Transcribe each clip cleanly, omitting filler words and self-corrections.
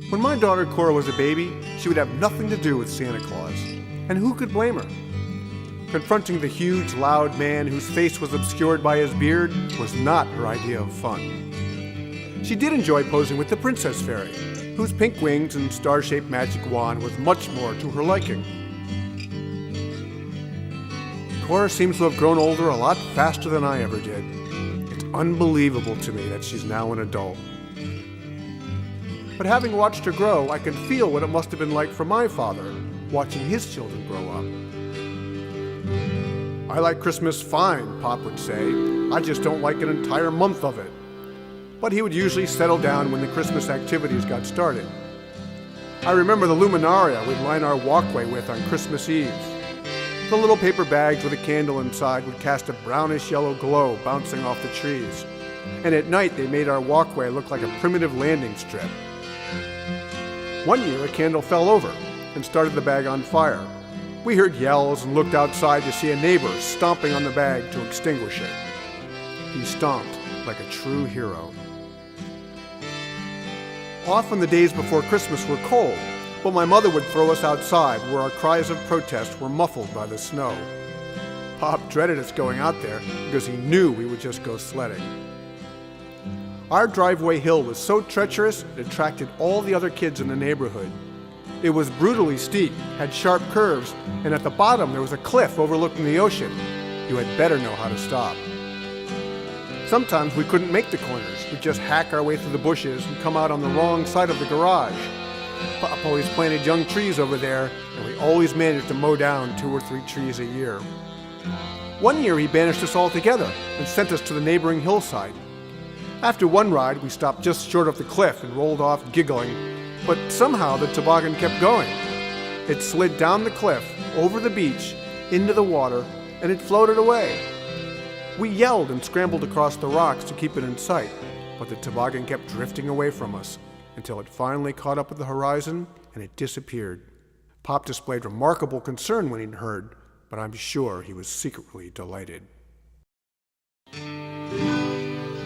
When my daughter Cora was a baby, she would have nothing to do with Santa Claus. And who could blame her? Confronting the huge, loud man whose face was obscured by his beard was not her idea of fun. She did enjoy posing with the Princess Fairy, whose pink wings and star-shaped magic wand was much more to her liking. Cora seems to have grown older a lot faster than I ever did. It's unbelievable to me that she's now an adult. But having watched her grow, I can feel what it must have been like for my father, watching his children grow up. I like Christmas fine, Pop would say. I just don't like an entire month of it. But he would usually settle down when the Christmas activities got started. I remember the luminaria we'd line our walkway with on Christmas Eve. The little paper bags with a candle inside would cast a brownish-yellow glow bouncing off the trees. And at night they made our walkway look like a primitive landing strip. One year a candle fell over and started the bag on fire. We heard yells and looked outside to see a neighbor stomping on the bag to extinguish it. He stomped like a true hero. Often the days before Christmas were cold, but my mother would throw us outside where our cries of protest were muffled by the snow. Pop dreaded us going out there because he knew we would just go sledding. Our driveway hill was so treacherous it attracted all the other kids in the neighborhood. It was brutally steep, had sharp curves, and at the bottom there was a cliff overlooking the ocean. You had better know how to stop. Sometimes we couldn't make the corners. We'd just hack our way through the bushes and come out on the wrong side of the garage. Pop always planted young trees over there, and we always managed to mow down 2 or 3 trees a year. One year he banished us all together and sent us to the neighboring hillside. After one ride, we stopped just short of the cliff and rolled off giggling, but somehow the toboggan kept going. It slid down the cliff, over the beach, into the water, and it floated away. We yelled and scrambled across the rocks to keep it in sight, but the toboggan kept drifting away from us until it finally caught up with the horizon and it disappeared. Pop displayed remarkable concern when he'd heard, but I'm sure he was secretly delighted.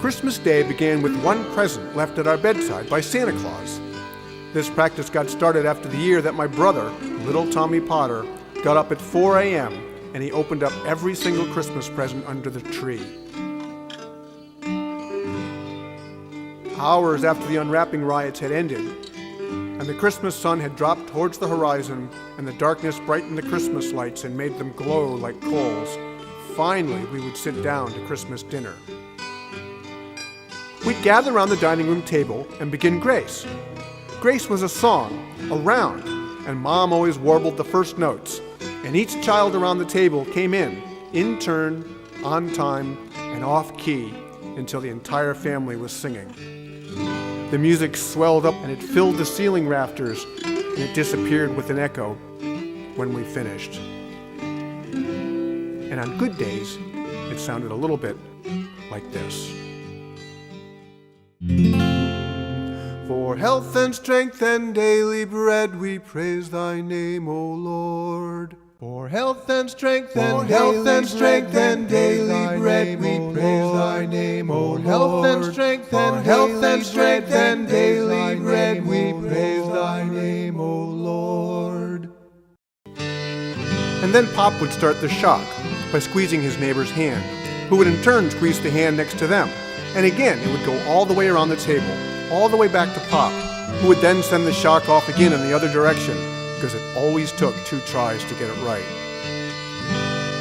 Christmas Day began with one present left at our bedside by Santa Claus. This practice got started after the year that my brother, little Tommy Potter, got up at 4 a.m. and he opened up every single Christmas present under the tree. Hours after the unwrapping riots had ended, and the Christmas sun had dropped towards the horizon, and the darkness brightened the Christmas lights and made them glow like coals, finally we would sit down to Christmas dinner. We'd gather around the dining room table and begin Grace. Grace was a song, a round, and Mom always warbled the first notes, and each child around the table came in turn, on time, and off-key, until the entire family was singing. The music swelled up and it filled the ceiling rafters, and it disappeared with an echo when we finished. And on good days, it sounded a little bit like this. For health and strength and daily bread we praise thy name, O Lord. For health and strength and daily bread we praise thy name, O Lord. Health and strength and daily bread we praise thy name, O Lord. And then Pop would start the shock by squeezing his neighbor's hand, who would in turn squeeze the hand next to them. And again, it would go all the way around the table, all the way back to Pop, who would then send the shock off again in the other direction, because it always took 2 tries to get it right.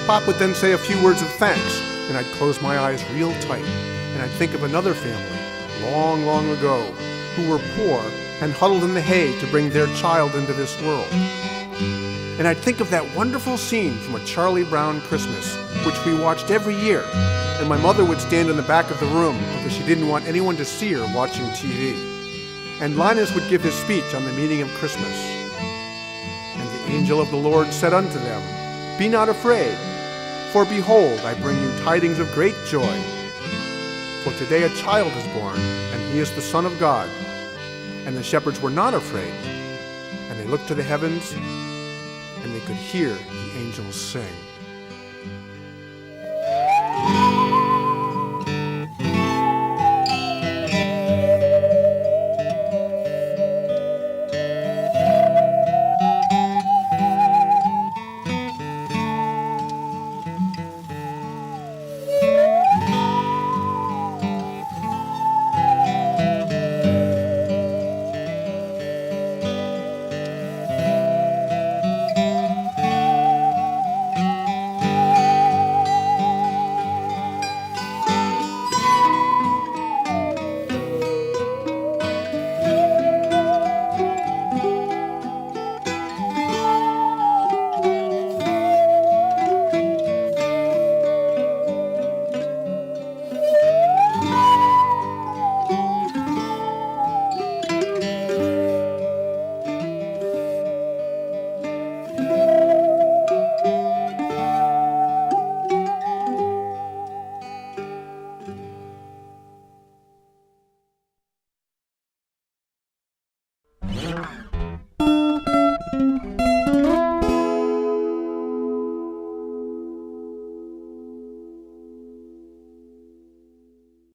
Pop would then say a few words of thanks, and I'd close my eyes real tight, and I'd think of another family, long, long ago, who were poor and huddled in the hay to bring their child into this world. And I'd think of that wonderful scene from A Charlie Brown Christmas, which we watched every year, and my mother would stand in the back of the room because she didn't want anyone to see her watching TV. And Linus would give his speech on the meaning of Christmas. And the angel of the Lord said unto them, Be not afraid, for behold, I bring you tidings of great joy. For today a child is born, and he is the Son of God. And the shepherds were not afraid, and they looked to the heavens, and they could hear the angels sing. Lord.